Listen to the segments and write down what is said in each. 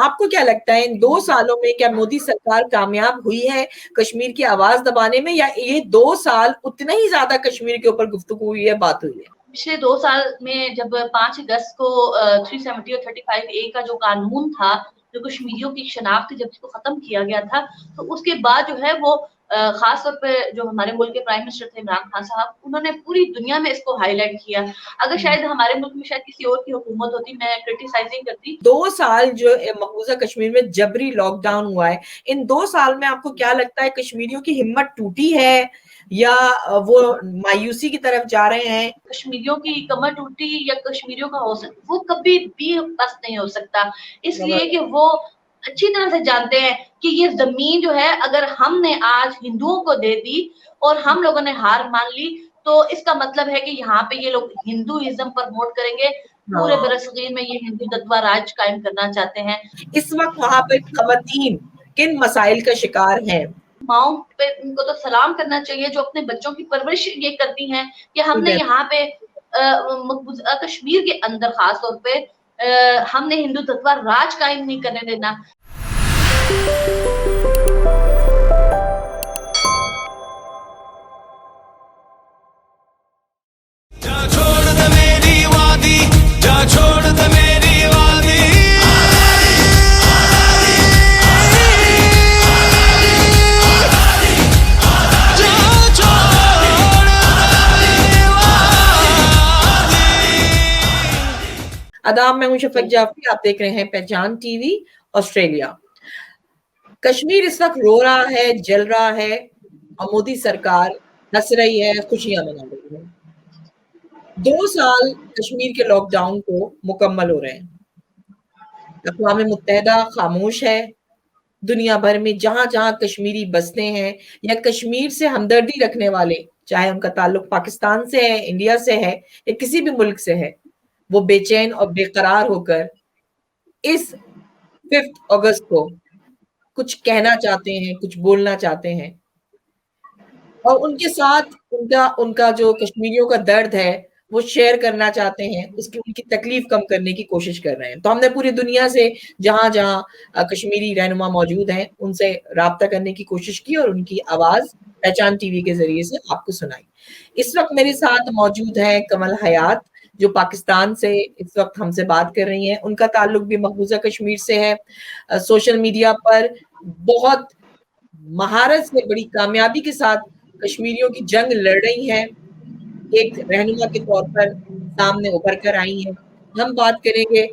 آپ کو کیا لگتا ہے ان 2 سالوں میں کیا مودی سرکار کامیاب ہوئی ہے کشمیر کی آواز دبانے میں، یا یہ 2 سال اتنا ہی زیادہ کشمیر کے اوپر گفتگو ہوئی ہے، بات ہوئی ہے؟ پچھلے 2 سال میں جب 5 اگست کو 370 اور 35A کا جو قانون تھا، جو کشمیریوں کی شناخت جب اس کو ختم کیا گیا تھا، تو اس کے بعد جو ہے وہ خاص طور پہ جو ہمارے ملک کے پرائم منسٹر تھے عمران خان صاحب، انہوں نے پوری دنیا میں اس کو ہائی لائٹ کیا. اگر شاید ہمارے ملک میں شاید کسی اور کی حکومت ہوتی، میں کرٹیسائزنگ کرتی. 2 سال جو مقبوضہ کشمیر میں جبری لاک ڈاؤن ہوا ہے، ان 2 سال میں آپ کو کیا لگتا ہے کشمیریوں کی ہمت ٹوٹی ہے یا وہ مایوسی کی طرف جا رہے ہیں؟ کشمیریوں کی کمر ٹوٹی یا کشمیریوں کا حوصلہ وہ کبھی بھی بس نہیں ہو سکتا، اس لیے کہ وہ اچھی طرح سے جانتے ہیں کہ یہ زمین جو ہے اگر ہم نے آج ہندوؤں کو دے دی اور ہم لوگوں نے ہار مان لی تو اس کا مطلب ہے کہ یہاں پہ یہ لوگ ہندوازم پروموٹ کریں گے، پورے برصغیر میں یہ ہندو تتوا راج قائم کرنا چاہتے ہیں. اس وقت وہاں پہ خواتین کن مسائل کا شکار ہیں؟ ماؤں پہ ان کو تو سلام کرنا چاہیے جو اپنے بچوں کی پرورش یہ کرتی ہیں کہ ہم نے یہاں پہ مقبوضہ کشمیر کے اندر خاص طور پہ ہم نے ہندو تتوا راج قائم نہیں کرنے دینا. آداب، میں ہوں شفق جعفری، آپ دیکھ رہے ہیں پہچان ٹی وی آسٹریلیا. کشمیر اس وقت رو رہا ہے، جل رہا ہے، اور مودی سرکار ہنس رہی ہے، خوشیاں منا رہی ہے. 2 سال کشمیر کے لاک ڈاؤن کو مکمل ہو رہے ہیں. اقوام متحدہ خاموش ہے. دنیا بھر میں جہاں جہاں کشمیری بستے ہیں یا کشمیر سے ہمدردی رکھنے والے، چاہے ان کا تعلق پاکستان سے ہے، انڈیا سے ہے یا کسی بھی ملک سے ہے، وہ بے چین اور بے قرار ہو کر اس 5 اگست کو کچھ کہنا چاہتے ہیں، کچھ بولنا چاہتے ہیں، اور ان کے ساتھ ان کا جو کشمیریوں کا درد ہے وہ شیئر کرنا چاہتے ہیں، ان کی تکلیف کم کرنے کی کوشش کر رہے ہیں. تو ہم نے پوری دنیا سے جہاں جہاں کشمیری رہنما موجود ہیں ان سے رابطہ کرنے کی کوشش کی اور ان کی آواز پہچان ٹی وی کے ذریعے سے آپ کو سنائی. اس وقت میرے ساتھ موجود ہیں کمل حیات، جو پاکستان سے اس وقت ہم سے بات کر رہی ہیں. ان کا تعلق بھی مقبوضہ کشمیر سے ہے. سوشل میڈیا پر بہت مہارت سے، بڑی کامیابی کے ساتھ کشمیریوں کی جنگ لڑ رہی ہیں، ایک رہنما کے طور پر سامنے ابھر کر آئی ہیں. ہم بات کریں گے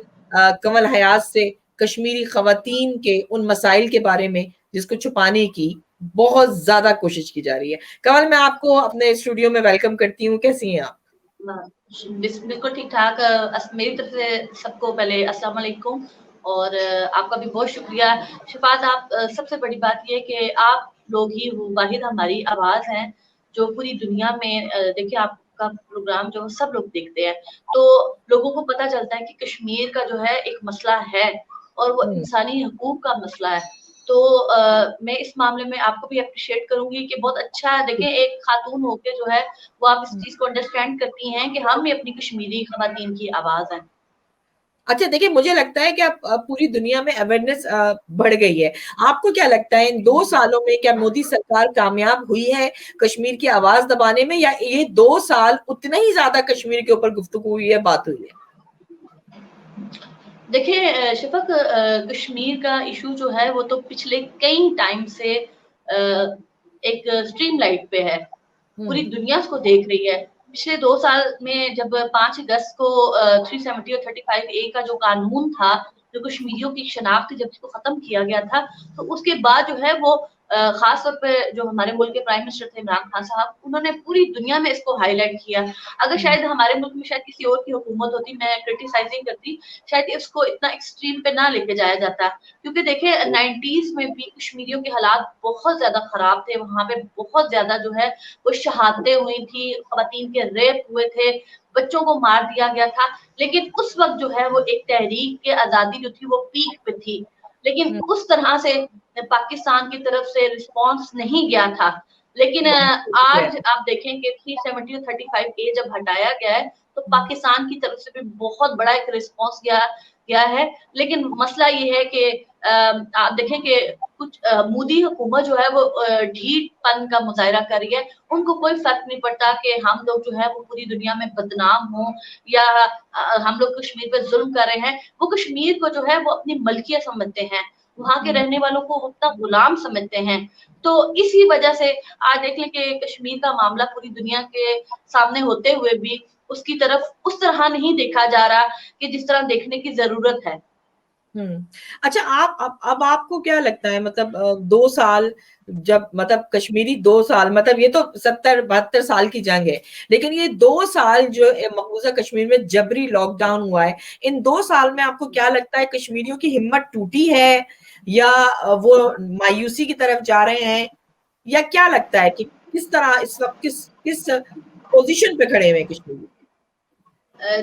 کمل حیات سے کشمیری خواتین کے ان مسائل کے بارے میں جس کو چھپانے کی بہت زیادہ کوشش کی جا رہی ہے. کمل، میں آپ کو اپنے اسٹوڈیو میں ویلکم کرتی ہوں. کیسی ہیں آپ؟ بالکل ٹھیک ٹھاک. میری طرف سے سب کو پہلے السلام علیکم، اور آپ کا بھی بہت شکریہ. شفاعت، آپ سب سے بڑی بات یہ کہ آپ لوگ ہی واحد ہماری آواز ہیں جو پوری دنیا میں دیکھیں آپ کا پروگرام جو سب لوگ دیکھتے ہیں، تو لوگوں کو پتہ چلتا ہے کہ کشمیر کا جو ہے ایک مسئلہ ہے اور وہ انسانی حقوق کا مسئلہ ہے. تو میں اس معاملے میں آپ کو بھی اپریشیٹ کروں گی کہ بہت اچھا ہے. دیکھیں ایک خاتون ہو کے جو ہے وہ آپ اس چیز کو انڈرسٹینڈ کرتی ہیں کہ ہم بھی اپنی کشمیری خواتین کی آواز ہیں. اچھا دیکھیں، مجھے لگتا ہے کہ اب پوری دنیا میں اویئرنیس بڑھ گئی ہے. آپ کو کیا لگتا ہے ان 2 سالوں میں کیا مودی سرکار کامیاب ہوئی ہے کشمیر کی آواز دبانے میں، یا یہ 2 سال اتنا ہی زیادہ کشمیر کے اوپر گفتگو ہوئی ہے، بات ہوئی ہے؟ دیکھیں شفق، کشمیر کا ایشو جو ہے وہ تو پچھلے کئی ٹائم سے ایک سٹریم لائٹ پہ ہے، پوری دنیا اس کو دیکھ رہی ہے. پچھلے 2 سال میں جب 5 اگست کو 370 اور 35A کا جو قانون تھا، جو کشمیریوں کی شناخت جب اس کو ختم کیا گیا تھا، تو اس کے بعد جو ہے وہ خاص طور پہ جو ہمارے ملک کے پرائم منسٹر تھے عمران خان صاحب، انہوں نے پوری دنیا میں اس کو ہائی لائٹ کیا. اگر شاید ہمارے ملک میں شاید کسی اور کی حکومت ہوتی، میں کرٹیسائزنگ کرتی، شاید اس کو اتنا ایکسٹریم پہ نہ لے کے جایا جاتا. کیونکہ دیکھیں 90s میں بھی کشمیریوں کے حالات بہت زیادہ خراب تھے. وہاں پہ بہت زیادہ جو ہے وہ شہادتیں ہوئی تھی، خواتین کے ریپ ہوئے تھے، بچوں کو مار دیا گیا تھا. لیکن اس وقت جو ہے وہ ایک تحریک کے آزادی جو تھی وہ پیک پہ تھی، لیکن اس طرح سے پاکستان کی طرف سے رسپانس نہیں گیا تھا. لیکن آج آپ دیکھیں کہ 370 اور 35A جب ہٹایا گیا ہے تو پاکستان کی طرف سے بھی بہت بڑا ایک رسپانس گیا. गया है। लेकिन मसला ये है कि आप देखें कि कुछ मोदी हुकूमत जो है वो ढीठपन का मुजाहरा कर रही है। उनको कोई फर्क नहीं पड़ता कि हम लोग जो है वो पूरी दुनिया में बदनाम हो या हम लोग कश्मीर पे जुल्म कर रहे हैं। वो कश्मीर को जो है वो अपनी मलकियत समझते हैं, वहां के रहने वालों को अपना गुलाम समझते हैं। तो इसी वजह से आज देख लें कि कश्मीर का मामला पूरी दुनिया के सामने होते हुए भी उसकी तरफ उस तरह नहीं देखा जा रहा कि जिस तरह देखने की जरूरत है। अच्छा, आप अब आपको क्या लगता है, मतलब 2 साल, जब मतलब कश्मीरी 2 साल, मतलब ये तो 70-72 साल की जंग है, लेकिन ये 2 साल जो मकबूजा कश्मीर में जबरी लॉकडाउन हुआ है, इन 2 साल में आपको क्या लगता है, कश्मीरियों की हिम्मत टूटी है या वो मायूसी की तरफ जा रहे हैं, या क्या लगता है कि किस तरह इस वक्त किस किस पोजीशन पे खड़े हुए हैं कश्मीरी?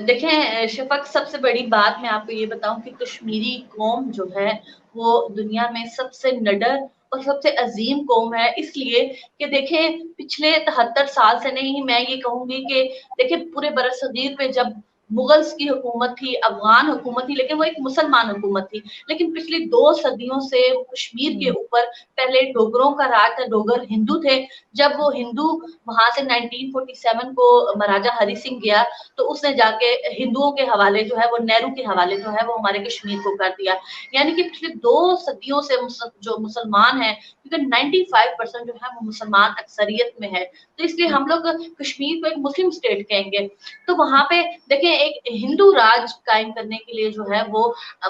देखें शफक, सबसे बड़ी बात मैं आपको ये बताऊं कि कश्मीरी कौम जो है वो दुनिया में सबसे निडर और सबसे अजीम कौम है, इसलिए कि देखें पिछले 73 साल से नहीं, मैं ये कहूंगी कि देखें पूरे बरसगीर पे जब मुगल्स की हुकूमत थी, अफगान हुकूमत थी, लेकिन वो एक मुसलमान हुकूमत थी। लेकिन पिछली 2 सदियों से कश्मीर के ऊपर पहले डोगरों का राज था, डोगर हिंदू थे। जब वो हिंदू वहां से 1947 को महाराजा हरि सिंह गया तो उसने जाके हिंदुओं के हवाले जो है वो, नेहरू के हवाले जो है वो हमारे कश्मीर को कर दिया। यानी कि पिछले 2 सदियों से जो मुसलमान है, क्योंकि 95% जो है वो मुसलमान अक्सरियत में है, तो इसलिए हम लोग कश्मीर को एक मुस्लिम स्टेट कहेंगे। तो वहां पे देखें एक हिंदू राज कायम करने के लिए जो है वो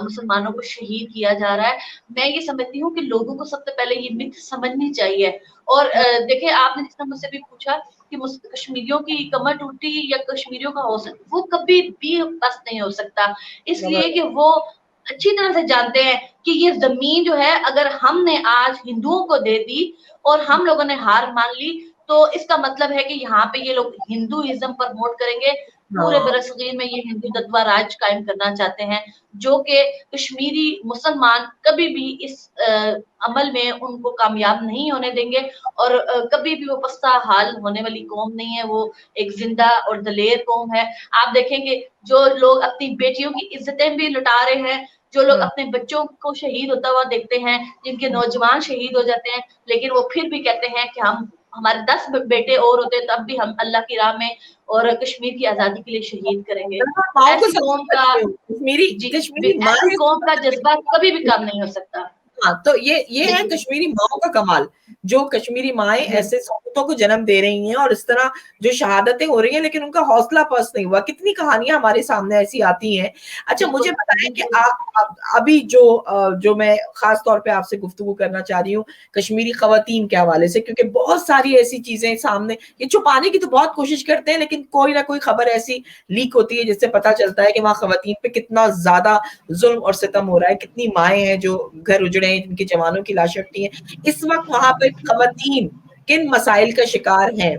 मुसलमानों को शहीद किया जा रहा है। मैं ये समझती हूँ कि लोगों को सबसे पहले ये मिथ समझनी चाहिए। और देखिए आपने जिस तरह मुझसे भी पूछा कि कश्मीरियों की कमर टूटी या कश्मीरियों का हौसला, वो कभी भी बस नहीं हो सकता, इसलिए कि वो अच्छी तरह से जानते हैं कि ये जमीन जो है अगर हमने आज हिंदुओं को दे दी और हम लोगों ने हार मान ली, तो इसका मतलब है कि यहाँ पे ये लोग हिंदुइज्म प्रमोट करेंगे, पूरे बरसगीर में ये हिंदुत्व राज कायम करना चाहते हैं, जो कि कश्मीरी मुसलमान कभी भी इस अमल में उनको कामयाब नहीं होने देंगे। और कभी भी वो पस्ता हाल होने वाली कौम नहीं है, वो एक जिंदा और दलेर कौम है। आप देखेंगे जो लोग अपनी बेटियों की इज्जतें भी लुटा रहे हैं, जो लोग अपने बच्चों को शहीद होता हुआ देखते हैं, जिनके नौजवान शहीद हो जाते हैं, लेकिन वो फिर भी कहते हैं कि हम हमारे 10 बेटे और होते तब भी हम अल्लाह की राह में और कश्मीर की आजादी के लिए शहीद करेंगे। ऐसी कौम का जी कश्मीरी ऐसी कौम का जज्बा कभी भी कम नहीं हो सकता। हाँ, तो ये है कश्मीरी माओ का कमाल, जो कश्मीरी माएँ ऐसे सपूतों को जन्म दे रही हैं और इस तरह जो शहादतें हो रही हैं, लेकिन उनका हौसला पस्त नहीं हुआ। कितनी कहानियां हमारे सामने ऐसी आती हैं। अच्छा, मुझे बताएं कि आप अभी जो मैं खास तौर पे आपसे गुफ्तगू करना चाह रही हूँ कश्मीरी खवातीन के हवाले से, क्योंकि बहुत सारी ऐसी चीजें सामने, ये छुपाने की तो बहुत कोशिश करते हैं, लेकिन कोई ना कोई खबर ऐसी लीक होती है जिससे पता चलता है कि वहाँ खवातीन पे कितना ज्यादा जुल्म और सितम हो रहा है, कितनी माएँ हैं जो घर उजड़े हैं, जिनके जवानों की लाशें उठती हैं। इस वक्त वहां पर खवातीन किन मसाइल का शिकार हैं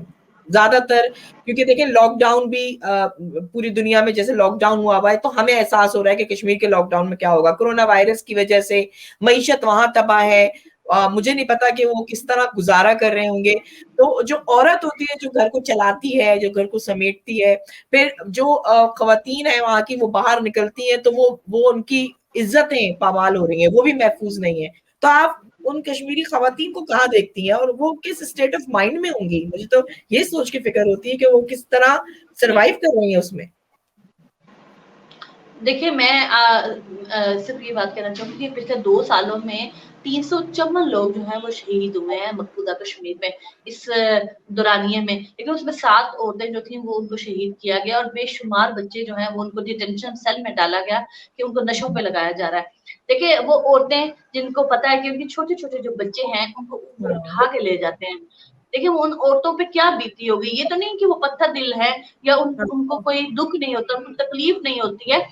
ज्यादातर, क्योंकि देखें लॉकडाउन भी पूरी दुनिया में जैसे लॉकडाउन हुआ है, तो हमें एहसास हो रहा है कि कश्मीर के लॉकडाउन में क्या होगा। कोरोना वायरस की वजह से मईशत वहां तबाह है, मुझे नहीं पता कि वो किस तरह गुजारा कर रहे होंगे। तो जो औरत होती है, जो घर को चलाती है, जो घर को समेटती है, फिर जो खवातीन है वहां की, वो बाहर निकलती है तो वो उनकी इज्जतें पामाल हो रही हैं, वो भी महफूज नहीं है। तो आप उन कश्मीरी खवातीन को कहाँ देखती हैं और वो किस स्टेट ऑफ माइंड में होंगी? मुझे तो ये सोच के फिक्र होती है कि वो किस तरह सरवाइव कर रही हैं उसमें। देखिए मैं सिर्फ ये बात कहना चाहूंगी कि पिछले 2 सालों में 354 लोग जो हैं वो शहीद हुए हैं मकबूजा कश्मीर में इस दौरानिये में, लेकिन उसमें 7 औरतें जो थी वो उनको शहीद किया गया और बेशुमार बच्चे जो हैं वो उनको डिटेंशन सेल में डाला गया कि उनको नशों पे लगाया जा रहा है। देखिए वो औरतें जिनको पता है कि उनके छोटे-छोटे जो बच्चे हैं उनको उठा के ले जाते हैं। देखिए उन औरतों पे क्या बीती होगी, ये तो नहीं कि वो पत्थर दिल है या उनको कोई दुख नहीं होता, उनको तकलीफ नहीं होती है।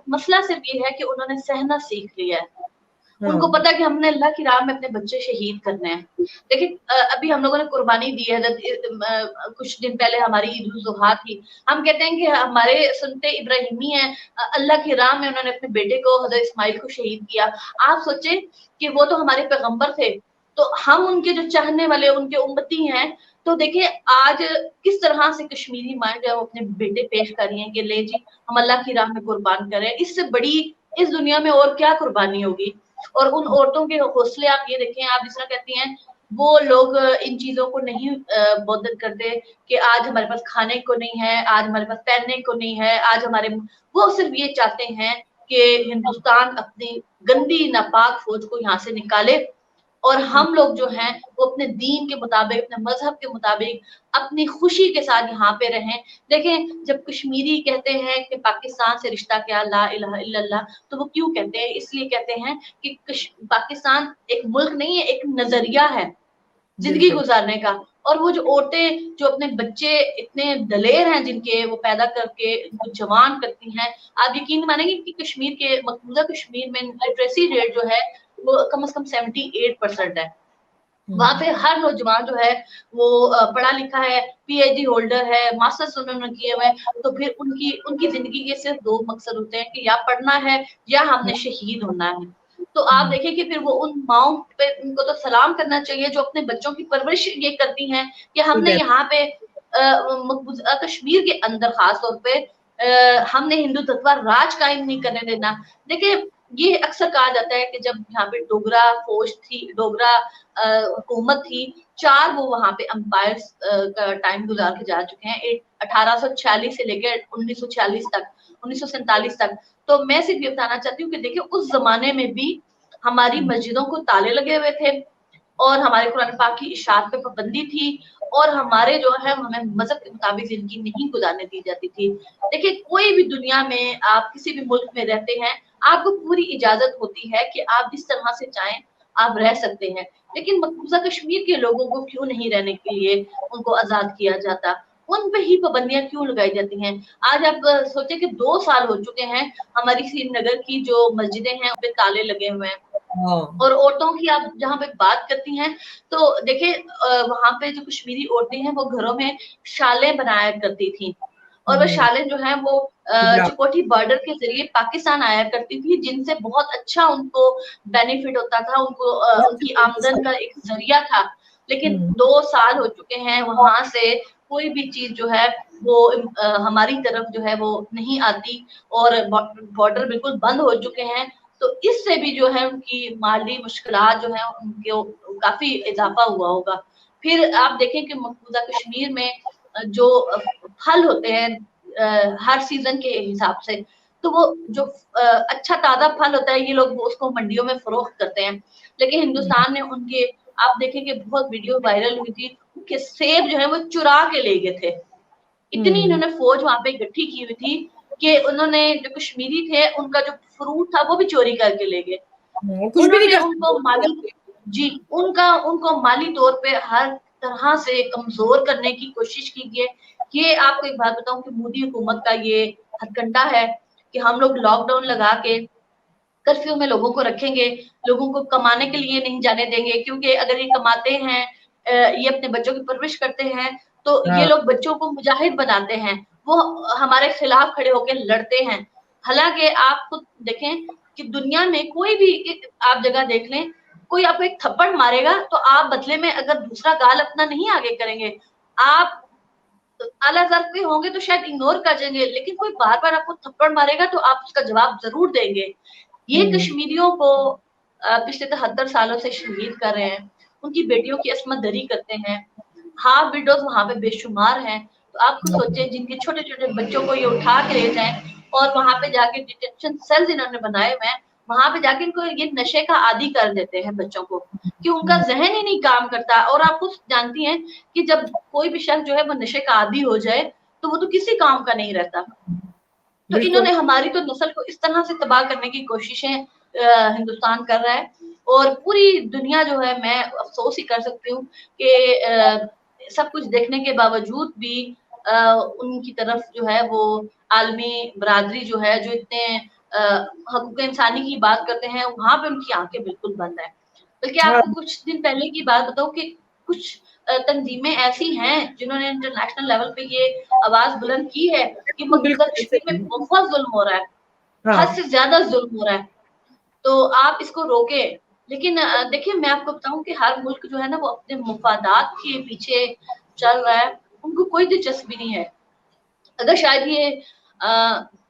मसला सिर्फ ये है कि उन्होंने सहना सीख लिया है। उनको पता है कि हमने अल्लाह की राह में अपने बच्चे शहीद करने हैं। देखिए अभी हम लोगों ने कुर्बानी दी है, कुछ दिन पहले हमारी ईद उल जुहा थी। हम कहते हैं कि हमारे सुन्नते इब्राहिमी है, अल्लाह की राह में उन्होंने अपने बेटे को हज़रत इस्माइल को शहीद किया। आप सोचें कि वो तो हमारे पैगंबर थे, तो हम उनके जो चाहने वाले उनके उम्मती हैं, तो देखिए आज किस तरह से कश्मीरी माँ जो है वो अपने बेटे पेश कर रही हैं कि ले जी हम अल्लाह की राह में कुर्बान करें, इससे बड़ी इस दुनिया में और क्या कुर्बानी होगी। और उन औरतों के हौसले आप ये देखें, आप जिस तरह कहती हैं वो लोग इन चीजों को नहीं बोधित करते कि आज हमारे पास खाने को नहीं है, आज हमारे पास पहनने को नहीं है, आज हमारे, वो सिर्फ ये चाहते हैं कि हिंदुस्तान अपनी गंदी नापाक फौज को यहाँ से निकाले और हम लोग जो हैं वो अपने दीन के मुताबिक, अपने मजहब के मुताबिक अपनी खुशी के साथ यहाँ पे रहें। देखें जब कश्मीरी कहते हैं कि पाकिस्तान से रिश्ता क्या, ला इलाहा इल्लल्लाह, तो वो क्यों कहते हैं? इसलिए कहते हैं कि पाकिस्तान एक मुल्क नहीं है, एक नजरिया है जिंदगी गुजारने का। और वो जो औरतें जो अपने बच्चे इतने दलेर हैं जिनके, वो पैदा करके इनको जवान करती हैं, आप यकीन मानेंगे कि कश्मीर के, मकबूजा कश्मीर में लिटरेसी रेट जो है वो कम से कम 78% है। वहां पे हर नौजवान जो है वो पढ़ा लिखा है, पीएचडी होल्डर है, मास्टर्स उन्होंने किए हुए हैं। तो फिर उनकी उनकी जिंदगी के सिर्फ 2 मकसद होते हैं कि या पढ़ना है या हमने शहीद होना है। तो आप देखें कि फिर वो उन माओं पे उनको तो सलाम करना चाहिए जो अपने बच्चों की परवरिश ये करती हैं कि हमने यहाँ पे मकबूजा कश्मीर के अंदर खास तौर पे हमने हिंदुत्व राज कायम नहीं करने देना। देखिए ये अक्सर कहा जाता है कि जब यहाँ पे डोगरा फौज थी, डोगरा हुकूमत थी, 4 वो वहां पे अंपायर का टाइम गुजार के जा चुके हैं 1846 से लेकर 1946 तक, 1947 तक। तो मैं सिर्फ ये बताना चाहती हूँ कि देखिए उस जमाने में भी हमारी मस्जिदों को ताले लगे हुए थे और हमारे कुरान पाक की इशाअत पे पाबंदी थी और हमारे जो है हमें मजहब के मुताबिक जिंदगी नहीं गुजारने दी जाती थी। देखिए कोई भी दुनिया में आप किसी भी मुल्क में रहते हैं, आपको पूरी इजाजत होती है कि आप जिस तरह से चाहें आप रह सकते हैं, लेकिन मकबूजा कश्मीर के लोगों को क्यों नहीं रहने के लिए उनको आजाद किया जाता? उन पे ही पाबंदियां क्यों लगाई जाती हैं? आज आप सोचे कि 2 साल हो चुके हैं हमारी श्रीनगर की जो मस्जिदें हैं उन पे ताले लगे हुए हैं। और औरतों की आप जहाँ पे बात करती हैं तो देखिए वहां पे जो कश्मीरी औरतें हैं वो घरों में शालें बनाया करती थी और वो शालें जो है वो चिकोठी बॉर्डर के जरिए पाकिस्तान आया करती थी, जिनसे बहुत अच्छा उनको बेनिफिट होता था, उनको उनकी आमदन का एक जरिया था। लेकिन 2 साल हो चुके हैं, वहां से कोई भी चीज जो है वो हमारी तरफ जो है वो नहीं आती और बॉर्डर बिल्कुल बंद हो चुके हैं। तो इससे भी जो है उनकी माली मुश्किलात जो है उनके काफी इजाफा हुआ होगा। फिर आप देखें कि मकबूजा कश्मीर में जो फल होते हैं हर सीजन के हिसाब से, तो वो जो अच्छा ताजा फल होता है ये लोग उसको मंडियों में फरोख्त करते हैं। लेकिन हिंदुस्तान ने उनके, आप देखेंगे बहुत वीडियो वायरल हुई थी, उनके सेब जो है वो चुरा के ले गए थे। इतनी इन्होंने फौज वहां पे इकट्ठी की हुई थी कि उन्होंने, जो कश्मीरी थे उनका जो फ्रूट था वो भी चोरी करके ले गए। कुछ भी नहीं कर उनको माली, जी उनको माली तौर पे हर तरह से कमजोर करने की कोशिश की गई। ये आपको एक बात बताऊं कि मोदी हुकूमत का ये हथकंडा है कि हम लोग लॉकडाउन लगा के कर्फ्यू में लोगों को रखेंगे, लोगों को कमाने के लिए नहीं जाने देंगे, क्योंकि अगर ये कमाते हैं, ये अपने बच्चों की परवरिश करते हैं, तो ये लोग बच्चों को मुजाहिद बनाते हैं, वो हमारे खिलाफ खड़े होकर लड़ते हैं। हालांकि आप खुद देखें कि दुनिया में कोई भी आप जगह देख लें, कोई आपको एक थप्पड़ मारेगा तो आप बदले में अगर दूसरा गाल अपना नहीं आगे करेंगे, आप आला ज़र्फ़ पे होंगे तो शायद इग्नोर कर देंगे, लेकिन कोई बार-बार आपको थप्पड़ मारेगा तो आप उसका जवाब ज़रूर देंगे। ये कश्मीरियों को पिछले 73 सालों से शहीद कर रहे हैं, उनकी बेटियों की अस्मत दरी करते हैं, हाफ विडोज़ वहाँ पे बेशुमार हैं। तो आप खुद सोचें जिनके छोटे-छोटे बच्चों को ये उठा के ले जाएँ और वहाँ पे जाके डिटेंशन सेल्स इन्होंने बनाए हुए हैं, वहाँ पे जाके इनको ये नशे का आदी कर देते हैं बच्चों को, कि उनका ज़हन ही नहीं काम करता। और आप खुद जानती हैं कि जब कोई भी शख्स जो है वो नशे का आदी हो जाए, तो वो तो किसी काम का नहीं रहता। तो इन्होंने हमारी तो नस्ल को इस तरह से तबाह करने की कोशिशें हिंदुस्तान कर रहा है और पूरी दुनिया जो है, मैं अफ़सोस ही कर सकती हूँ कि सब कुछ देखने के बावजूद भी उनकी तरफ जो है वो आलमी बरादरी जो है, जो इतने हकूक़ इंसानी की बात करते हैं, वहाँ पे उनकी आँखें बिल्कुल बंद हैं। बल्कि आपको कुछ दिन पहले की बात बताऊँ कि कुछ तंजीमें ऐसी हैं जिन्होंने इंटरनेशनल लेवल पे ये आवाज़ बुलंद की है कि मकबूजा कश्मीर में बहुत ज़ुल्म हो रहा है, हद से ज़्यादा ज़ुल्म हो रहा है, तो आप इसको रोकें। लेकिन देखिए मैं आपको बताऊँ कि हर मुल्क जो है ना वो अपने मफादात के पीछे चल रहा है उनको कोई दिलचस्पी नहीं है। अगर शायद ये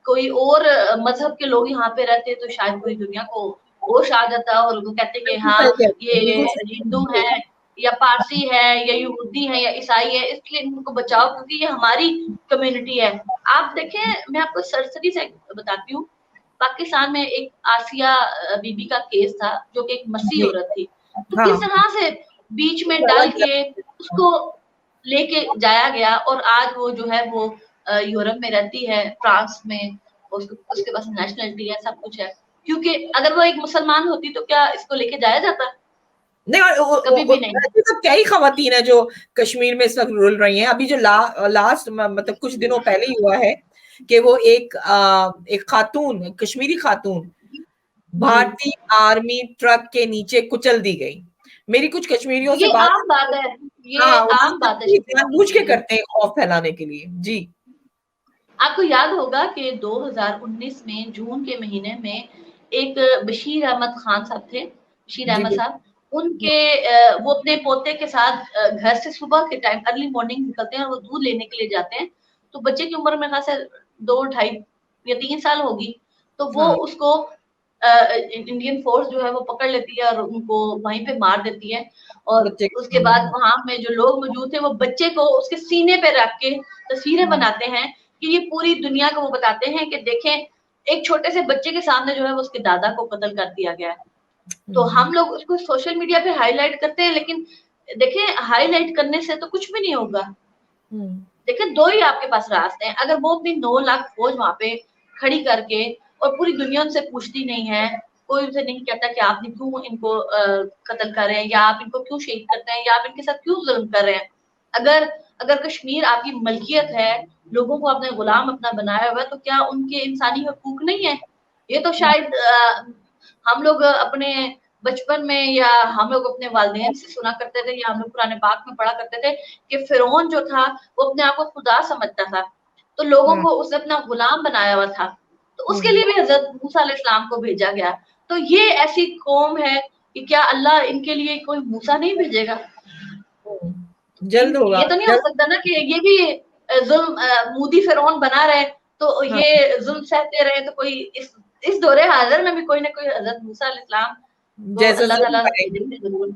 कोई और मजहब के लोग यहाँ पे रहते तो शायद पूरी दुनिया को होश आ जाता और उनको कहते कि बिल्कुल हाँ सही कह रही ये हैं, बिल्कुल सही कह हिंदू रही है या पारसी है या यहूदी है या ईसाई है, इसलिए इनको बचाओ क्योंकि ये हमारी कम्युनिटी है। आप देखें, मैं आपको सरसरी से बताती हूँ, पाकिस्तान में एक आसिया बीबी का केस था जो कि एक मसीही जी, औरत थी, तो हाँ, किस तरह से बीच में डाल अलग के उसको लेके जाया गया और आज वो जो है वो यूरोप में रहती है, फ्रांस में, उसके पास नेशनलिटी है, सब कुछ है। क्योंकि अगर वो एक मुसलमान होती तो क्या इसको लेके जाया जाता? नहीं, कभी भी नहीं। ऐसी तो कई खवातीन है जो कश्मीर में इस वक्त रुल रही हैं। अभी जो लास्ट मतलब कुछ दिनों पहले ही हुआ है कि वो एक खातून, कश्मीरी खातून भारतीय आर्मी ट्रक के नीचे कुचल दी गई। मेरी कुछ कश्मीरियों से ये बात, आम बात है, ये हाँ, आम बात है उन्होंने शफीक। जानबूझ के जी, करते हैं खौफ फैलाने के लिए। जी, आपको याद होगा कि 2019 में जून के महीने में एक बशीर अहमद खान साहब थे, बशीर जी, अहमद बिल्कुल। साहब, उनके वो अपने पोते के साथ घर से सुबह के टाइम अर्ली मॉर्निंग निकलते हैं और वो दूध लेने के लिए जाते हैं। तो बच्चे की उम्र में खास 2, 2.5 या 3 साल होगी, तो वो हाँ, उसको इंडियन फोर्स जो है वो पकड़ लेती है और उनको वहीं पे मार देती है। और बच्चे उसके बाद वहां में जो लोग मौजूद थे वो बच्चे को उसके सीने पे रख के तस्वीरें बनाते हैं कि ये पूरी दुनिया को वो बताते हैं कि देखें एक छोटे से बच्चे के सामने जो है वो उसके दादा को कत्ल कर दिया गया है। तो हम लोग उसको सोशल मीडिया पे हाईलाइट करते हैं, लेकिन देखें हाईलाइट करने से तो कुछ भी नहीं होगा। देखिए दो ही आपके पास रास्ते हैं, अगर वो अपनी 9 लाख फौज वहां पे खड़ी करके और पूरी दुनिया उनसे पूछती नहीं है, कोई उनसे नहीं कहता कि आपने क्यों इनको कत्ल कर रहे हैं या आप इनको क्यों शहीद करते हैं या आप इनके साथ क्यों जुल्म कर रहे हैं। अगर अगर कश्मीर आपकी मलकियत है, लोगों को आपने गुलाम अपना बनाया हुआ है, तो क्या उनके इंसानी हकूक नहीं है? ये तो शायद हम लोग अपने बचपन में या हम लोग अपने वालिदैन से सुना करते थे या हम लोग कुरान पाक में पढ़ा करते थे कि फिरौन जो था वो अपने आप को खुदा समझता था, तो लोगों को उसने अपना गुलाम बनाया हुआ था, तो उसके लिए भी हजरत मूसा अलैहिस्सलाम को भेजा गया। तो ये ऐसी कौम है कि क्या अल्लाह इनके लिए कोई मूसा नहीं भेजेगा? जल्द होगा, ये तो नहीं हो जल्द। सकता ना कि ये भी जुल्म मूदी फिरौन बना रहे तो हाँ, ये जुल्म सहते रहे, तो कोई इस दौरे हाजिर में भी कोई ना कोई हजरत मूसा अलैहिस्सलाम को जैसा अल्लाह जुल्म ताला करेंगे भेजेंगे जरूर।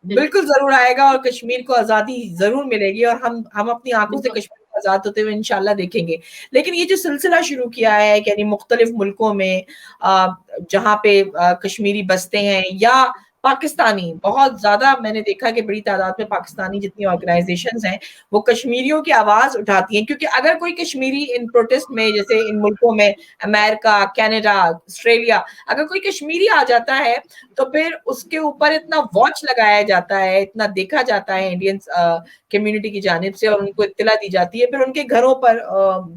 बिल्कुल जरूर आएगा और कश्मीर को आजादी जरूर मिलेगी और हम अपनी आंखों से बिल्कुल कश्मीर को आजाद होते हुए इंशाल्लाह देखेंगे। लेकिन ये जो सिलसिला शुरू किया है यानी मुख्तलिफ मुल्कों में जहाँ पे कश्मीरी बसते हैं या पाकिस्तानी, बहुत ज्यादा मैंने देखा कि बड़ी तादाद में पाकिस्तानी जितनी ऑर्गेनाइजेशंस हैं वो कश्मीरियों की आवाज उठाती हैं, क्योंकि अगर कोई कश्मीरी इन प्रोटेस्ट में, जैसे इन मुल्कों में अमेरिका, कनाडा, ऑस्ट्रेलिया, अगर कोई कश्मीरी आ जाता है तो फिर उसके ऊपर इतना वॉच लगाया जाता है, इतना देखा जाता है इंडियन कम्युनिटी की जानिब से और उनको इत्तला दी जाती है, फिर उनके घरों पर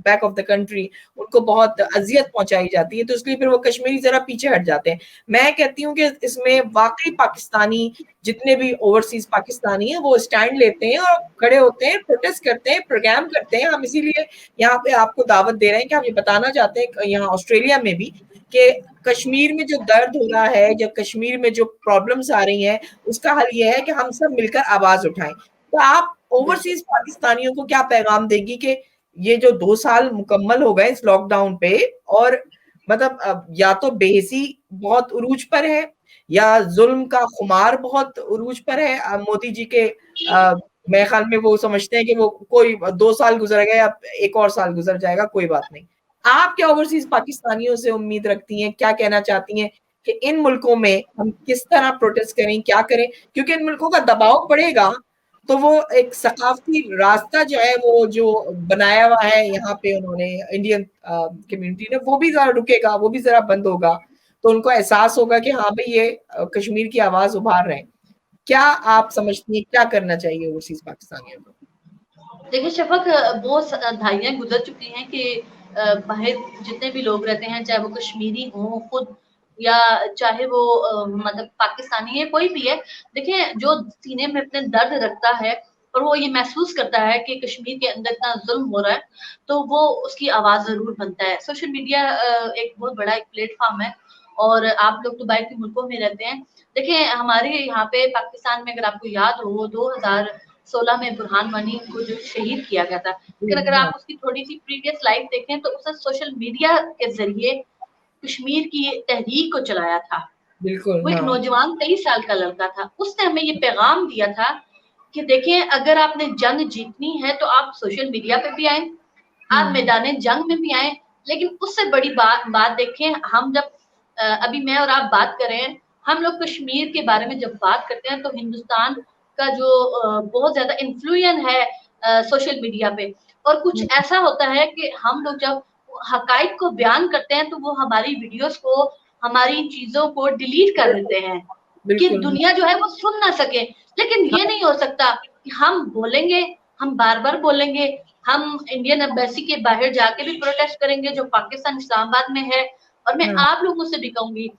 बैक ऑफ द कंट्री उनको बहुत अजियत पहुंचाई जाती है, तो इसलिए फिर वो कश्मीरी जरा पीछे हट जाते हैं। मैं कहती हूँ कि इसमें वाकई पाकिस्तानी, जितने भी ओवरसीज पाकिस्तानी हैं वो स्टैंड लेते हैं और खड़े होते हैं, प्रोटेस्ट करते हैं, प्रोग्राम करते हैं। हम इसीलिए यहाँ पे आपको दावत दे रहे हैं कि हम ये बताना चाहते हैं यहाँ ऑस्ट्रेलिया में भी कि कश्मीर में जो दर्द हो रहा है, जो कश्मीर में जो प्रॉब्लम्स आ रही हैं, उसका हल ये है कि हम सब मिलकर आवाज उठाएं। तो आप ओवरसीज पाकिस्तानियों को क्या पैगाम देंगी कि ये जो 2 साल मुकम्मल हो गए इस लॉकडाउन पे, और मतलब या तो बेहिसी बहुत उरूज पर है या जुल्म का खुमार बहुत उरूज पर है मोदी जी के। मेरे ख्याल में वो समझते हैं कि वो कोई 2 साल गुजर गए, अब एक और साल गुजर जाएगा, कोई बात नहीं। आप क्या ओवरसीज पाकिस्तानियों से उम्मीद रखती हैं, क्या कहना चाहती हैं कि इन मुल्कों में हम किस तरह प्रोटेस्ट करें, क्या करें? क्योंकि इन मुल्कों का दबाव पड़ेगा तो वो एक सकाफती रास्ता जो है वो जो बनाया हुआ है यहाँ पे उन्होंने इंडियन कम्युनिटी ने, वो भी जरा रुकेगा, वो भी जरा बंद होगा, तो उनको एहसास होगा कि हाँ भाई ये कश्मीर की आवाज उभार रहे हैं। क्या आप समझती हैं क्या करना चाहिए ओवरसीज पाकिस्तानियों को? देखिए शफक, बहुत दहाइयाँ गुजर चुकी हैं कि बाहर जितने भी लोग रहते हैं, चाहे वो कश्मीरी हों खुद या चाहे वो मतलब पाकिस्तानी है, कोई भी है, देखिए जो सीने में अपने दर्द रखता है और वो ये महसूस करता है कि कश्मीर के अंदर इतना जुल्म हो रहा है, तो वो उसकी आवाज जरूर बनता है। सोशल मीडिया एक बहुत बड़ा एक प्लेटफॉर्म है और आप लोग तो बाहर के मुल्कों में रहते हैं। देखिए हमारे यहाँ पे पाकिस्तान में अगर आपको याद हो, 2016 में बुरहान वानी को जो शहीद किया गया था, लेकिन अगर आप उसकी थोड़ी सी प्रीवियस लाइफ देखें तो उसने सोशल मीडिया के जरिए कश्मीर की तहरीक को चलाया था। बिल्कुल, वो एक नौजवान 23 साल का लड़का था, उसने हमें ये पैगाम दिया था कि देखें, अगर आपने जंग जीतनी है तो आप सोशल मीडिया पे भी आए, आप मैदान जंग में भी आए, लेकिन उससे बड़ी बात देखें, हम जब अभी मैं और आप बात कर रहे हैं, हम लोग कश्मीर के बारे में जब बात करते हैं तो हिंदुस्तान का जो बहुत ज्यादा इन्फ्लुएंस है सोशल मीडिया पे, और कुछ ऐसा होता है कि हम लोग जब हकाइक को बयान करते हैं तो वो हमारी वीडियोस को, हमारी चीजों को डिलीट कर देते हैं कि दुनिया जो है वो सुन ना सके। लेकिन ये नहीं हो सकता कि हम बोलेंगे, हम बार बार बोलेंगे, हम इंडियन एम्बेसी के बाहर जाके भी प्रोटेस्ट करेंगे जो पाकिस्तान इस्लामाबाद में है, और मैं आप लोगों से भी कहूंगी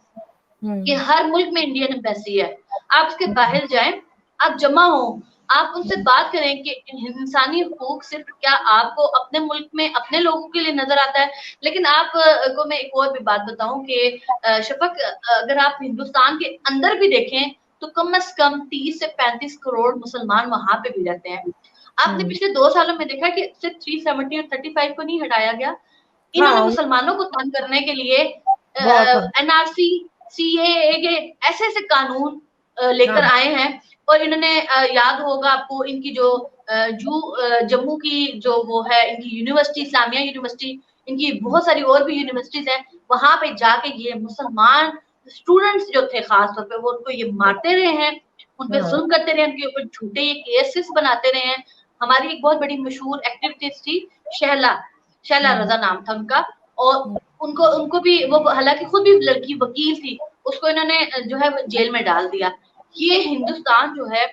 कि हर मुल्क में इंडियन एम्बेसी है, आप उसके बाहर जाएं, आप जमा हो, आप उनसे बात करें कि इंसानी हकूक सिर्फ क्या आपको अपने मुल्क में अपने लोगों के लिए नजर आता है। लेकिन आप को मैं एक और भी बात बताऊं कि शफक, अगर आप हिंदुस्तान के अंदर भी देखें तो कम से कम 30 से 35 करोड़ मुसलमान वहां पे भी रहते हैं। आपने पिछले 2 सालों में देखा कि सिर्फ 370 और 35 को नहीं हटाया गया, इन्होंने मुसलमानों को तंग करने के लिए एनआरसी, सीएए ऐसे ऐसे कानून लेकर आए हैं। और इन्होंने याद होगा आपको इनकी जो जम्मू की जो वो है इनकी यूनिवर्सिटी, इस्लामिया यूनिवर्सिटी, इनकी बहुत सारी और भी यूनिवर्सिटीज हैं, वहां पे जाके ये मुसलमान स्टूडेंट्स जो थे खास तौर पे वो उनको ये मारते रहे हैं, उन पे जुल्म करते रहे, उनके ऊपर झूठे ये केसेस बनाते रहे हैं। हमारी एक बहुत बड़ी मशहूर एक्टिविस्ट थी शैला रजा नाम था उनका, और उनको भी वो हालांकि खुद भी लड़की वकील थी, उसको इन्होंने जो है जेल में डाल दिया। ये हिंदुस्तान जो है,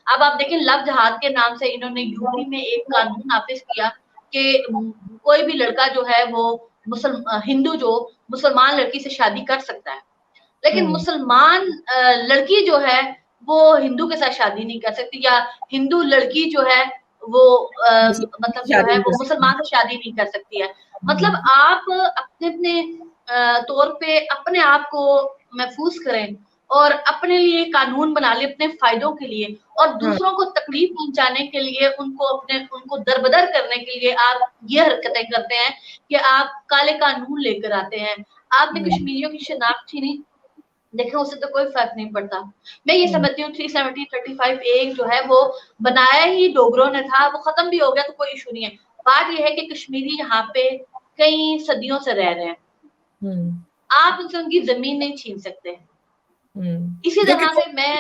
अब आप देखें लव जहाद के नाम से इन्होंने यूपी में एक कानून नाफिज किया कि कोई भी लड़का जो है वो हिंदू जो मुसलमान लड़की से शादी कर सकता है, लेकिन मुसलमान लड़की जो है वो हिंदू के साथ शादी नहीं कर सकती, या हिंदू लड़की जो है वो मतलब जो है वो मुसलमान से शादी नहीं कर सकती है। मतलब आप अपने अपने तौर पे अपने आप को महफूज करें और अपने लिए कानून बना ले अपने फायदों के लिए, और दूसरों को तकलीफ पहुंचाने के लिए, उनको दरबदर करने के लिए आप ये हरकतें करते हैं कि आप काले कानून लेकर आते हैं। आपने कश्मीरियों की शनाख्त छीनी, देखें उससे तो कोई फर्क नहीं पड़ता। मैं ये समझती हूँ 370 35 एक जो है वो बनाया ही डोगरों ने था, वो खत्म भी हो गया तो कोई इशू नहीं है। बात ये है कि कश्मीरी यहाँ पे कई सदियों से रह रहे हैं, आप उनसे उनकी जमीन नहीं छीन सकते। इसी तरह से मैं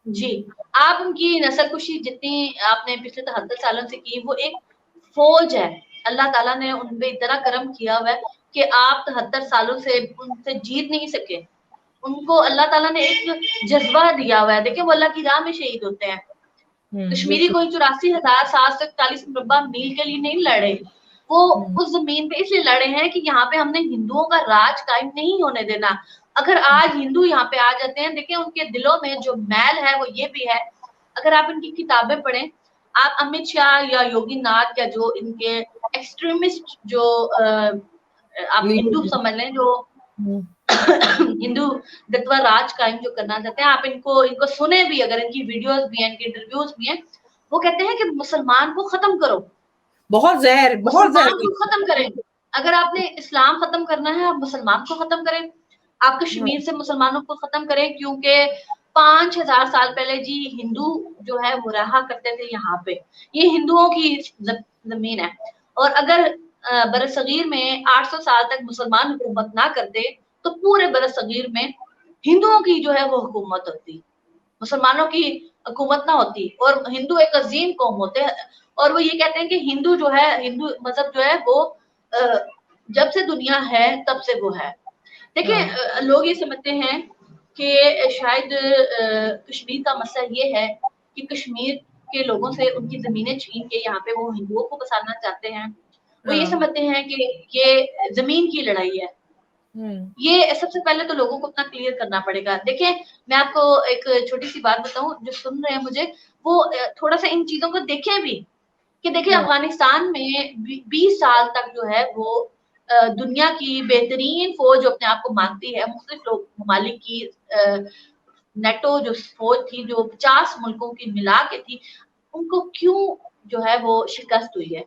जी, आप उनकी नस्लकुशी जितनी आपने पिछले 73 सालों से की, वो एक फौज है, अल्लाह ताला ने उन पे इतना करम किया हुआ है कि आप 73 सालों से उनसे जीत नहीं सके। उनको अल्लाह ताला ने एक जज्बा दिया हुआ है, देखिए वो अल्लाह की राह में शहीद होते हैं। कश्मीरी कोई 84,741 मुरब्बा मील के लिए नहीं लड़े, वो उस जमीन पे इसलिए लड़े हैं कि यहाँ पे हमने हिंदुओं का राज कायम नहीं होने देना। अगर आज हिंदू यहाँ पे आ जाते हैं, देखिए उनके दिलों में जो मैल है वो ये भी है, अगर आप इनकी किताबें पढ़ें, आप अमित शाह या योगी नाथ या जो इनके एक्सट्रीमिस्ट जो आप हिंदू समझ लें, जो हिंदू दत्वा राज कायम जो करना चाहते हैं, आप इनको सुने भी, अगर इनकी वीडियोस भी हैं, इनके इंटरव्यूज भी हैं, वो कहते हैं कि मुसलमान को खत्म करो, बहुत जहर को खत्म करें। अगर आपने इस्लाम खत्म करना है, आप मुसलमान को खत्म करें, आप कश्मीर से मुसलमानों को खत्म करें, क्योंकि 5000 साल पहले जी हिंदू जो है वो रहा करते थे यहाँ पे, ये हिंदुओं की जमीन है। और अगर बरसगीर में 800 साल तक मुसलमान हुकूमत ना करते तो पूरे बरसगीर में हिंदुओं की जो है वो हुकूमत होती, मुसलमानों की हुकूमत ना होती, और हिंदू एक अजीम कौम होते हैं। और वो ये कहते हैं कि हिंदू जो है, हिंदू मजहब जो है वो जब से दुनिया है तब से वो है। देखिए लोग ये समझते हैं कि शायद कश्मीर का मसला ये है कि कश्मीर के लोगों से उनकी जमीनें छीन के यहाँ पे वो हिंदुओं को बसाना चाहते हैं। वो ये समझते हैं कि ये जमीन की लड़ाई है। ये सबसे पहले तो लोगों को अपना क्लियर करना पड़ेगा। देखिए मैं आपको एक छोटी सी बात बताऊं, जो सुन रहे हैं मुझे वो थोड़ा सा इन चीजों को देखें भी, कि देखिए अफगानिस्तान में 20 साल तक जो है वो दुनिया की बेहतरीन फौज अपने आप को मानती है, मुख्तलिफ लोग ममालिक की नेटो जो फौज थी जो 50 मुल्कों की मिला के थी, उनको क्यों जो है वो शिकस्त हुई है।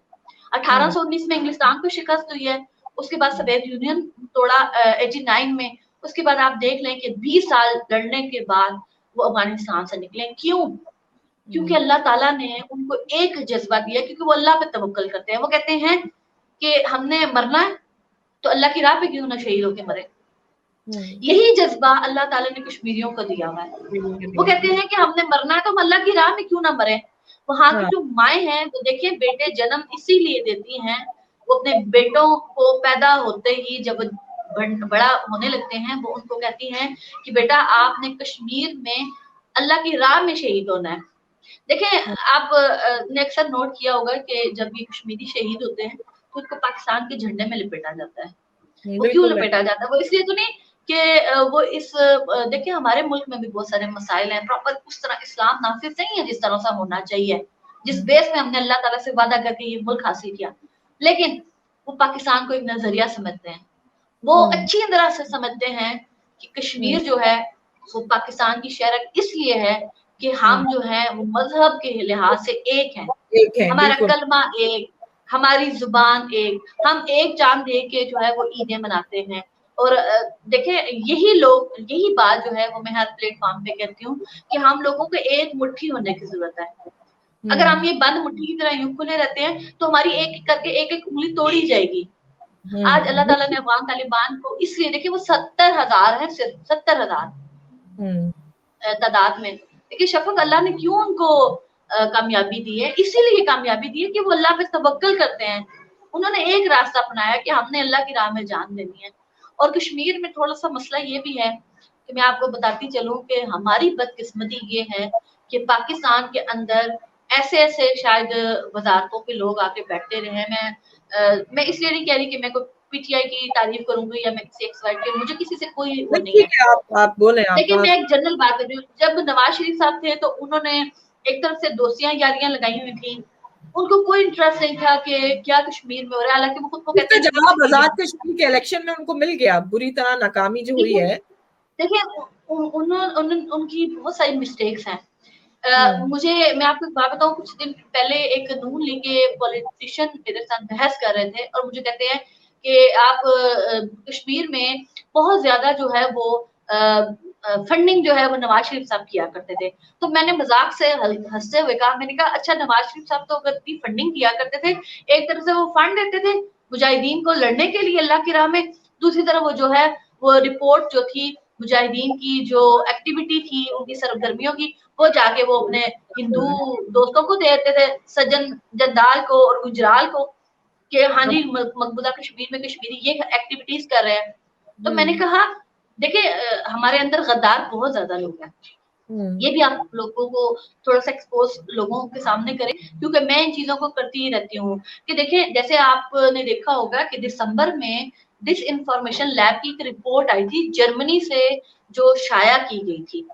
1819 में इंग्लिस्तान को शिकस्त हुई है, उसके बाद सोवियत यूनियन तोड़ा 89 में, उसके बाद आप देख लें कि 20 साल लड़ने के बाद वो अफगानिस्तान से निकले। क्यों? क्योंकि अल्लाह ताला ने उनको एक जज्बा दिया, क्योंकि वो अल्लाह पे तवक्कल करते हैं। वो कहते हैं कि हमने मरना है तो अल्लाह की राह पे क्यों ना शहीद होके मरे। यही जज्बा अल्लाह ताला ने कश्मीरियों को दिया हुआ है। वो कहते हैं कि हमने मरना है तो हम अल्लाह की राह में क्यों ना मरे। वहां की जो माएँ हैं वो देखिए बेटे जन्म इसीलिए देती हैं, वो अपने बेटों को पैदा होते ही जब बड़ा होने लगते हैं वो उनको कहती हैं कि बेटा आपने कश्मीर में अल्लाह की राह में शहीद होना है। देखें आप ने अक्सर नोट किया होगा कि जब ये कश्मीरी शहीद होते हैं तो उनको पाकिस्तान के झंडे में लपेटा जाता है। वो क्यों लपेटा जाता है? वो इसलिए तो नहीं कि वो इस देखिए हमारे मुल्क में भी बहुत सारे मसाइल हैं, प्रॉपर उस तरह इस्लाम नाफिज नहीं है जिस तरह से होना चाहिए, जिस बेस में हमने अल्लाह ताला से वादा करके ये मुल्क हासिल किया। लेकिन वो पाकिस्तान को एक नजरिया समझते हैं, वो अच्छी तरह से समझते हैं कि कश्मीर जो है वो पाकिस्तान की शरक इसलिए है कि हम जो है वो मजहब के लिहाज से एक हैं, हमारा कलमा एक, हमारी जुबान एक, हम एक चांद देख के जो है वो ईदें मनाते हैं। और देखें यही लोग, यही बात जो है वो मैं हर प्लेटफॉर्म पे कहती हूँ कि हम लोगों को एक मुट्ठी होने की जरूरत है। अगर हम ये बंद मुट्ठी की तरह यूं खुले रहते हैं तो हमारी एक करके एक एक उंगली तोड़ी जाएगी। आज अल्लाह ताला ने अफगान तालिबान को इसलिए देखिए वो 70,000 है, सिर्फ 70,000 तादाद में। देखिए शफक अल्लाह ने क्यों उनको कामयाबी दी है, इसीलिए कामयाबी दी है कि वो अल्लाह पे तवक्कल करते हैं। उन्होंने एक रास्ता अपनाया कि हमने अल्लाह की राह में जान देनी है। और कश्मीर में थोड़ा सा मसला ये भी है कि मैं आपको बताती चलूं कि हमारी बदकिस्मती ये है कि पाकिस्तान के अंदर ऐसे शायद वजारतों के लोग आके बैठते रहे हैं। मैं इसलिए नहीं कह रही कि मैं कोई पीटीआई की तारीफ करूंगी या मैं किसी एक्सपर्ट के, मुझे किसी से कोई वो नहीं है। आप बोले लेकिन मैं एक जनरल बात कर रही हूँ, जब नवाज शरीफ साहब थे तो उन्होंने एक तरफ से दोस्तियां यारियां लगाई हुई थी, उनको कोई इंटरेस्ट नहीं था कि क्या कश्मीर में हो रहा है। हालांकि वो खुद को कहते हैं जवाब आजाद कश्मीर के इलेक्शन में उनको मिल गया, बुरी तरह नाकामी जो हुई है। देखिए उनकी बहुत सारी मिस्टेक्स हैं। मुझे मैं आपको एक बात बताऊं, कुछ दिन पहले एक नून लीग के पॉलिटिशियन मेरे साथ बहस कर रहे थे और मुझे कहते हैं कि आप कश्मीर में बहुत ज्यादा जो है वो फंडिंग जो है वो नवाज शरीफ साहब किया करते थे। तो मैंने मजाक से हंसते हुए कहा, मैंने कहा अच्छा नवाज शरीफ साहब तो अगर इतनी फंडिंग किया करते थे, एक तरफ से वो फंड देते थे मुजाहिदीन को लड़ने के लिए अल्लाह की राह में, दूसरी तरफ वो जो है वो रिपोर्ट जो थी मुजाहिदीन की जो एक्टिविटी थी उनकी सरगर्मियों की, वो जाके वो अपने हिंदू दोस्तों को दे देते थे, सज्जन जद्दाल को और गुजराल को, कि हाँ जी मकबूजा कश्मीर में कश्मीरी ये एक्टिविटीज कर रहे हैं। तो मैंने कहा देखिए हमारे अंदर गद्दार बहुत ज्यादा लोग हैं, ये भी आप लोगों को थोड़ा सा एक्सपोज लोगों के सामने करें, क्योंकि मैं इन चीजों को करती ही रहती हूँ। कि देखिए जैसे आपने देखा होगा कि दिसंबर में डिस इंफॉर्मेशन लैब की एक रिपोर्ट आई थी जर्मनी से जो शाया की गई थी,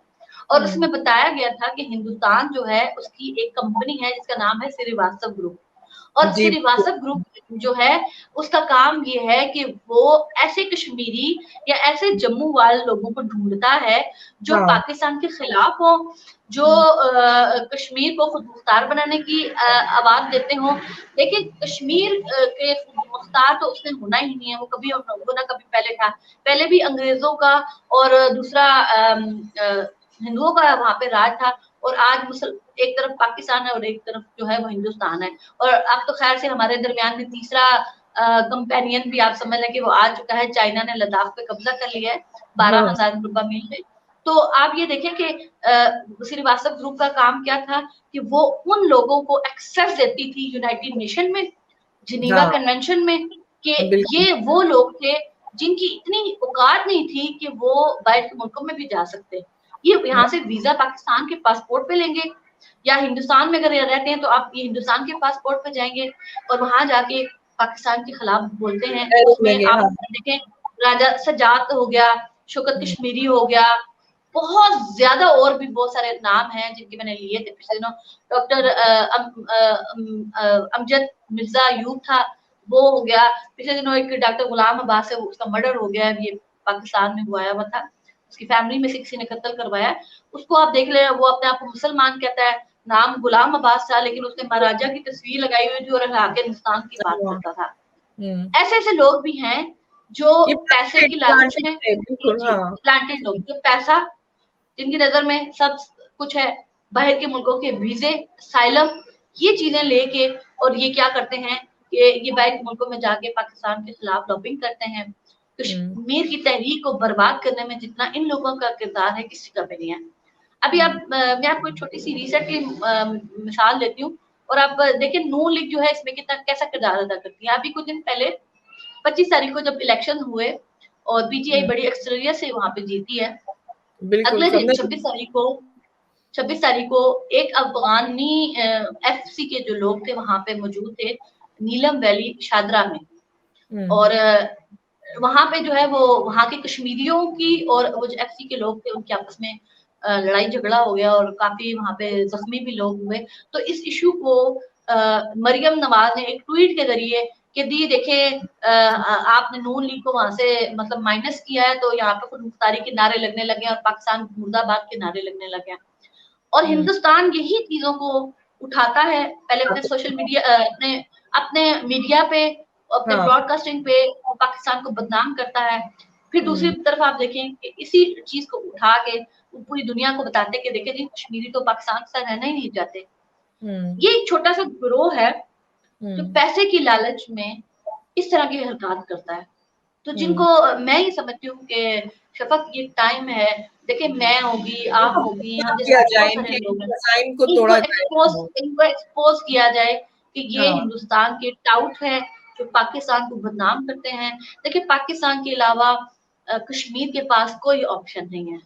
और उसमें बताया गया था कि हिंदुस्तान जो है उसकी एक कंपनी है जिसका नाम है श्रीवास्तव ग्रुप, और श्रीवास्तव ग्रुप जो है उसका काम ये है कि वो ऐसे कश्मीरी या ऐसे जम्मू वाले लोगों को ढूंढता है जो पाकिस्तान के खिलाफ हो, जो कश्मीर को खुद मुख्तार बनाने की आवाज देते हो। देखिए कश्मीर के खुद मुख्तार तो उसने होना ही नहीं है, वो कभी ना कभी पहले था, पहले भी अंग्रेजों का और दूसरा हिंदुओं का वहां पे राज था, और आज एक तरफ पाकिस्तान है और एक तरफ जो है वो हिंदुस्तान है। और अब तो खैर से हमारे दरमियान में तीसरा कंपेनियन भी आप समझ लें कि वो आ चुका है, चाइना ने लद्दाख पे कब्जा कर लिया है 12,000 रुपये मील में। तो आप ये देखें कि श्रीवास्तव ग्रुप का काम क्या था कि वो उन लोगों को एक्सेस देती थी यूनाइटेड नेशन में, जिनीवा कन्वेंशन में, कि ये वो लोग थे जिनकी इतनी औकात नहीं थी कि वो बाहर के मुल्कों में भी जा सकते, ये यहाँ से वीजा पाकिस्तान के पासपोर्ट पे लेंगे, या हिंदुस्तान में अगर रहते हैं तो आप ये हिंदुस्तान के पासपोर्ट पे जाएंगे और वहां जाके पाकिस्तान के खिलाफ बोलते हैं। उसमें आप देखें राजा सजाद हो गया, शौकत कश्मीरी हो गया, बहुत ज्यादा और भी बहुत सारे नाम हैं जिनके मैंने लिए थे पिछले दिनों। डॉक्टर अमजद मिर्जा यूब था, वो हो गया। पिछले दिनों एक डॉक्टर गुलाम अब्बास है, उसका मर्डर हो गया, ये पाकिस्तान में हुआ हुआ था। उसकी फैमिली में से किसी ने कत्ल करवाया है, उसको आप देख ले, वो अपने आप को मुसलमान कहता है, नाम गुलाम अब्बास था, लेकिन उसने महाराजा की तस्वीर लगाई हुई थी और आके हिंदुस्तान की बात करता था। ऐसे ऐसे लोग भी हैं जो पैसे की लालच में, प्लांटेड लोग, जो पैसा, जिनकी नजर में सब कुछ है, बाहर के मुल्कों के वीजे, साइलम, ये चीजें लेके, और ये क्या करते हैं, ये बाहर के मुल्कों में जाके पाकिस्तान के खिलाफ लॉबिंग करते हैं। कश्मीर की तहरीक को बर्बाद करने में जितना इन लोगों का किरदार है, किसी का भी नहीं है। अभी मैं आपको एक छोटी सी रिसेंट की मिसाल देती हूँ, और आप देखिए नून लीग जो है इसमें कितना कैसा किरदार अदा करती है। अभी कुछ दिन पहले 25 तारीख को जब इलेक्शन हुए और पीटीआई बड़ी अक्सरियत से वहां पे जीती है, अगले दिन 26 तारीख को एक अफगानी एफसी के जो लोग थे वहां पे मौजूद थे, नीलम वैली शादरा में, और वहां पे जो है वो वहां के कश्मीरियों की और वो जो एफसी के लोग थे उनके आपस में लड़ाई झगड़ा हो गया और काफी वहां पे जख्मी भी लोग हुए। तो इस इशू को मरियम नवाज ने एक ट्वीट के जरिए कि दी देखे आपने नून लीग को वहां से मतलब माइनस किया है, तो यहाँ पे खुद मुख्तारी के नारे लगने लगे और पाकिस्तान मुर्दाबाद के नारे लगने लगे। और हिंदुस्तान यही चीजों को उठाता है, पहले अपने सोशल मीडिया अपने मीडिया पे, अपने ब्रॉडकास्टिंग पे पाकिस्तान को बदनाम करता है, फिर दूसरी तरफ आप देखें कि इसी चीज को उठा के पूरी दुनिया को बताते कि देखे जी कश्मीरी तो पाकिस्तान के साथ रहना ही नहीं चाहते। ये एक छोटा सा गिरोह है जो पैसे की लालच में इस तरह की हरकत करता है। तो जिनको मैं ये समझती हूँ कि शफक ये टाइम है, देखिए मैं होगी, आप होगी, यहाँ इनको एक्सपोज किया जाए कि ये हिंदुस्तान के टाउट है जो पाकिस्तान को बदनाम करते हैं। देखिए पाकिस्तान के अलावा कश्मीर के पास कोई ऑप्शन नहीं है,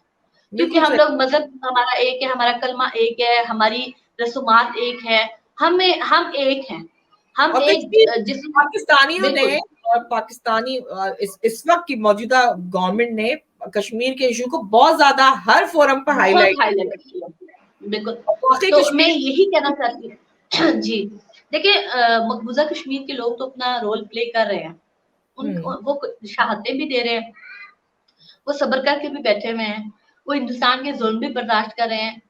क्योंकि हम लोग मजहब हमारा एक है, हमारा कलमा एक है, हमारी रसूमात एक है, हम एक हैं, हम एक जिस पाकिस्तानियों ने और पाकिस्तानी इस वक्त की मौजूदा गवर्नमेंट ने कश्मीर के इशू को बहुत ज्यादा हर फोरम पर हाईलाइट किया। बिल्कुल, तो मैं यही कहना चाहती हूँ जी। देखिए मकबूजा कश्मीर के लोग तो अपना रोल प्ले कर रहे हैं, वो शहादतें भी दे रहे हैं, वो सब्र करके भी बैठे हुए हैं, वो हिंदुस्तान के जुल्म भी बर्दाश्त कर रहे हैं,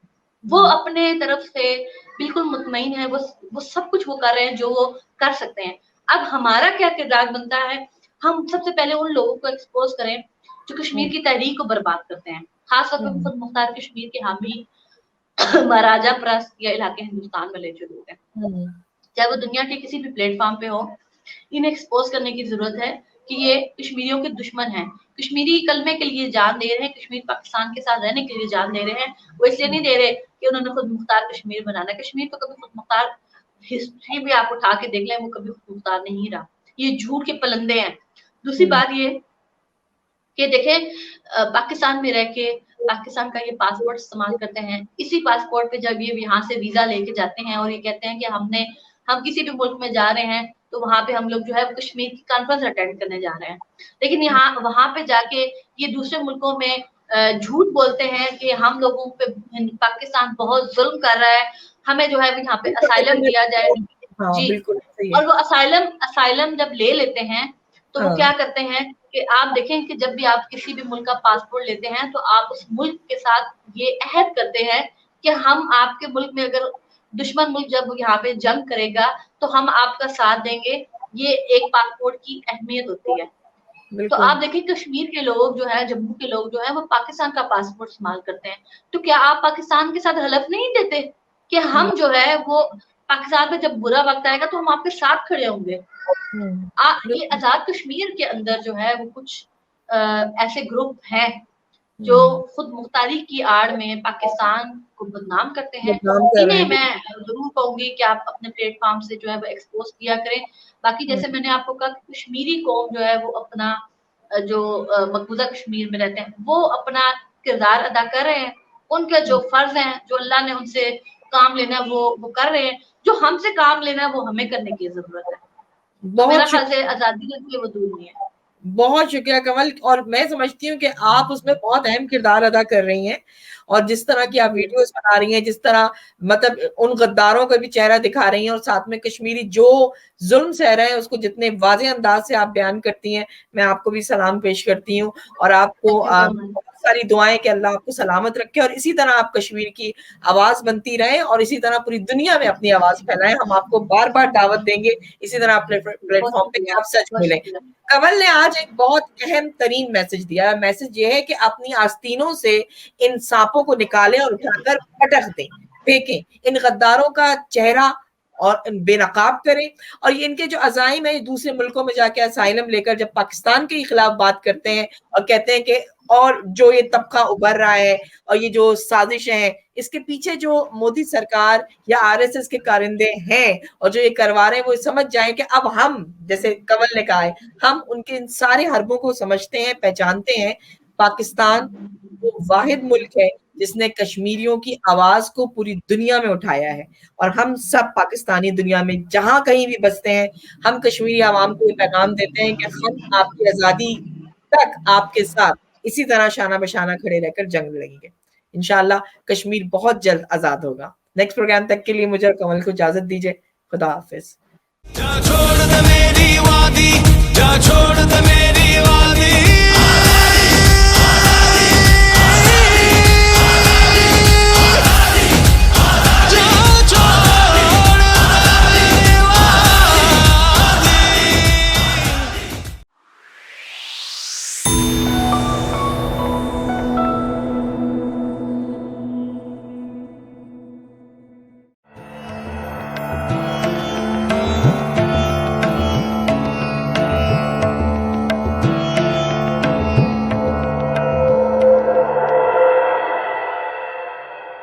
वो अपने तरफ से बिल्कुल मुतमईन है, वो सब कुछ वो कर रहे हैं जो वो कर सकते हैं। अब हमारा क्या किरदार बनता है, हम सबसे पहले उन लोगों को एक्सपोज करें जो कश्मीर की तहरीक को बर्बाद करते हैं, खासतौर पर खुद मुख्तार कश्मीर के हामी महाराजा प्रस्त या इलाके हिंदुस्तान में ले जो लोग हैं, चाहे वो दुनिया के किसी भी प्लेटफॉर्म पे हो, इन्हें एक्सपोज करने की जरूरत है कि ये कश्मीरियों के दुश्मन हैं। कश्मीरी कलमे के लिए जान दे रहे हैं, कश्मीर पाकिस्तान के साथ रहने के लिए जान दे रहे हैं, वो इसलिए नहीं दे रहे कि उन्होंने खुद मुख्तार कश्मीर बनाना। कश्मीर तो कभी खुद मुख्तार, हिस्ट्री भी आप उठा के देख लें, वो कभी खुद मुख्तार नहीं रहा, ये झूठ के पलंदे हैं। दूसरी बात ये कि देखें पाकिस्तान में रह के पाकिस्तान का ये पासपोर्ट इस्तेमाल करते हैं, इसी पासपोर्ट पे जब ये यहाँ से वीजा लेके जाते हैं और ये कहते हैं कि हम किसी भी मुल्क में जा रहे हैं तो वहां पे हम लोग जो है कश्मीर की कॉन्फ्रेंस अटेंड करने जा रहे हैं, लेकिन यहाँ वहां पे जाके ये दूसरे मुल्कों में झूठ बोलते हैं कि हम लोगों पे पाकिस्तान बहुत जुल्म कर रहा है, हमें जो है यहाँ पे असाइलम दिया जाए। जी, और वो असाइलम जब ले लेते हैं तो वो क्या करते हैं कि आप देखें कि जब भी आप किसी भी मुल्क का पासपोर्ट लेते हैं तो आप उस मुल्क के साथ ये अहद करते हैं कि हम आपके मुल्क में, अगर दुश्मन मुल्क जब यहाँ पे जंग करेगा तो हम आपका साथ देंगे। ये एक पासपोर्ट की अहमियत होती है। तो आप देखिए कश्मीर के लोग जो है, जम्मू के लोग जो है, वो पाकिस्तान का पासपोर्ट इस्तेमाल करते हैं, तो क्या आप पाकिस्तान के साथ हलफ नहीं देते कि हम जो है वो पाकिस्तान में जब बुरा वक्त आएगा तो हम आपके साथ खड़े होंगे। ये आजाद कश्मीर के अंदर जो है वो कुछ ऐसे ग्रुप हैं जो खुद मुख्तारी की आड़ में पाकिस्तान को बदनाम करते हैं। इन्हें मैं जरूर कहूंगी कि आप अपने प्लेटफॉर्म से जो है वो एक्सपोज किया करें। बाकी जैसे मैंने आपको कहा, कश्मीरी कौम जो है वो अपना जो मकबूजा कश्मीर में रहते हैं वो अपना किरदार अदा कर रहे हैं, उनके जो फर्ज हैं, जो अल्लाह ने उनसे काम लेना है वो कर रहे हैं, जो हमसे काम लेना है वो हमें करने की जरूरत है। मेरा ख्याल से आजादी के वो दूर नहीं है। बहुत शुक्रिया कमल, और मैं समझती हूँ कि आप उसमें बहुत अहम किरदार अदा कर रही हैं اور جس طرح کی آپ ویڈیوز بنا رہی ہیں, جس طرح مطلب ان غداروں کا بھی چہرہ دکھا رہی ہیں, اور ساتھ میں کشمیری جو ظلم سہ رہے ہیں اس کو جتنے واضح انداز سے آپ بیان کرتی ہیں, میں آپ کو بھی سلام پیش کرتی ہوں, اور آپ کو بہت ساری دعائیں کہ اللہ آپ کو سلامت رکھے, اور اسی طرح آپ کشمیر کی آواز بنتی رہیں, اور اسی طرح پوری دنیا میں اپنی آواز پھیلائیں. ہم آپ کو بار بار دعوت دیں گے اسی طرح اپنے پلیٹ فارم پہ کہ آپ سچ ملیں. کنول نے آج ایک بہت اہم ترین میسج دیا ہے. میسج یہ ہے کہ اپنی آستینوں سے ان سانپوں کو نکالیں اور اٹھا کر پٹک دیں, پھینکیں, ان غداروں کا چہرہ اور بے نقاب کریں. اور یہ ان کے جو عزائم ہیں دوسرے ملکوں میں جا کے اسائلم لے کر جب پاکستان کے خلاف بات کرتے ہیں اور کہتے ہیں کہ اور جو یہ طبقہ ابھر رہا ہے اور یہ جو سازشیں ہیں, اس کے پیچھے جو مودی سرکار یا RSS کے کارندے ہیں اور جو یہ کروا رہے ہیں, وہ سمجھ جائیں کہ اب ہم, جیسے کنول نے کہا ہے, ہم ان کے ان سارے حربوں کو سمجھتے ہیں, پہچانتے ہیں. پاکستان وہ واحد ملک ہے جس نے کشمیریوں کی آواز کو پوری دنیا میں اٹھایا ہے, اور ہم سب پاکستانی دنیا میں جہاں کہیں بھی بستے ہیں, ہم کشمیری عوام کو یہ پیغام دیتے ہیں کہ ہم آپ کی آزادی تک آپ کے ساتھ اسی طرح شانہ بشانہ کھڑے رہ کر جنگ لڑیں گے. انشاءاللہ کشمیر بہت جلد آزاد ہوگا. نیکسٹ پروگرام تک کے لیے مجھے اور کنول کو اجازت دیجیے. خدا حافظ. جا چھوڑ دے میری وادی, جا چھوڑ دے میری وادی.